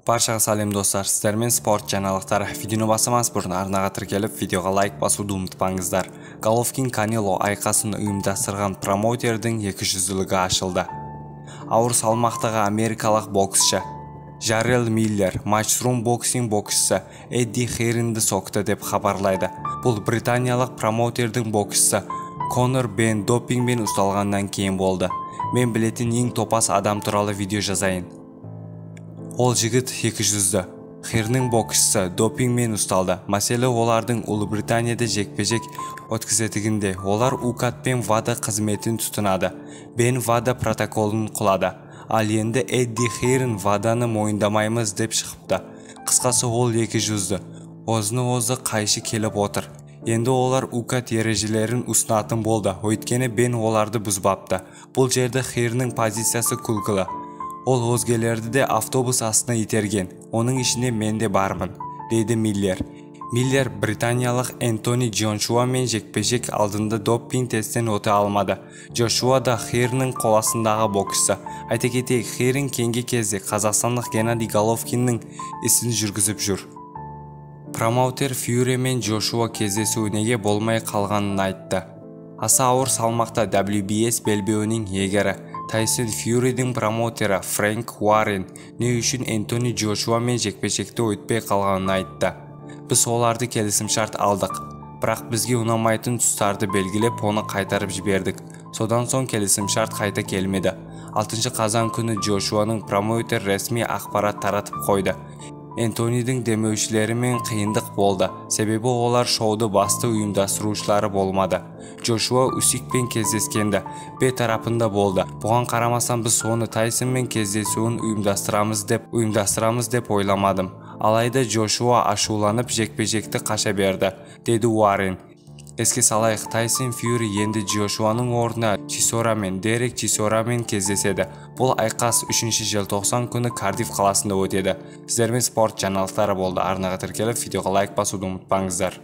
Barchaga salom dostlar, sizlerмен sport жаңалықтары. Videoni басамас бұрын арнаға тіркеліп, видеоға лайк басуды ұмытпаңыздар. Головкин Канело айқасын ұйымдастырған промоутердің 200-лігі ашылды. Ауыр салмақтағы америкалық боксшы Жаррелл Миллер Matchroom боксинг боксшысы Эдди Хейринді соқты деп хабарлайды. Бұл британиялық промоутердің боксшысы Конор Бен допингмен ұсталғаннан кейін болды. Мен білетін ең топас адам туралы видео жазайын. Ол жігіт 200-ді. Хейрнің боксшысы допингмен ұсталды. Мәселе олардың Ұлыбританияда жекпе-жек өткізетігінде. Олар УКАД пен ВАДА қызметін тұтынады. Бен ВАДА протоколын құлады. Ал енді Эдди Хейрн ВАДАны мойындамаймыз деп шығыпты. Қысқасы ол 200-ді. Өзіне-өзі қайшы келіп отыр. Енді олар УКАД ережелерін ұсынатын болды. Өйткені Бен оларды бұзбапты. Бұл жерде Хейрнің позициясы күлкілі. Ол өзгелерді де автобус астына итерген. Оның ішінде мен де бармын, дейді Миллер. Миллер британиялық Энтони Джошуа мен жекпе-жек алдында допинг тесттен өте алмады. Джошуа да Хейрнің қоластындағы боксшы. Айта кетейік, Хейрн кейінгі кезде қазақстандық Геннадий Головкиннің ісін жүргізіп жүр. Промоутер Фьюри мен Джошуа кездесуі неге болмай қалғанын айтты. Аса ауыр салмақта WBS белбеуінің иегері Тайсон Фьюридің промоутері Фрэнк Уоррен не үшін Энтони Джошуа мен жекпе-жекті өтпей қалғанын айтты. Біз оларды келісімшарт алдық, бірақ бізге ұнамайтын тұстарды белгілеп, оны қайтарып жібердік. Содан соң келісімшарт қайта келмеді. 6 қазан күні Джошуаның промоутер ресми ақпарат таратып қойды. Энтонидің демеушілерімен қиындық болды, себебі олар шоуды басты ұйымдастырушылары болмады. Джошуа Усикпен кездескенді, Б тарапында болды. Бұған қарамастан біз оны Тайсонмен кездесуін ұйымдастырамыз деп ойламадым. Алайда Джошуа ашуланып жекпе-жекті қаша берді, деді Уоррен. Еске салайық, Тайсон Фьюри енді Джошуаның орнына Дерек Чисорамен кездеседі. Бұл айқас 3 желтоқсан күні Кардиф қаласында өтеді. Сіздермен спорт жаңалықтары болды. Арнаға тіркеліп, видеоға лайк басуды ұмытпаңыздар.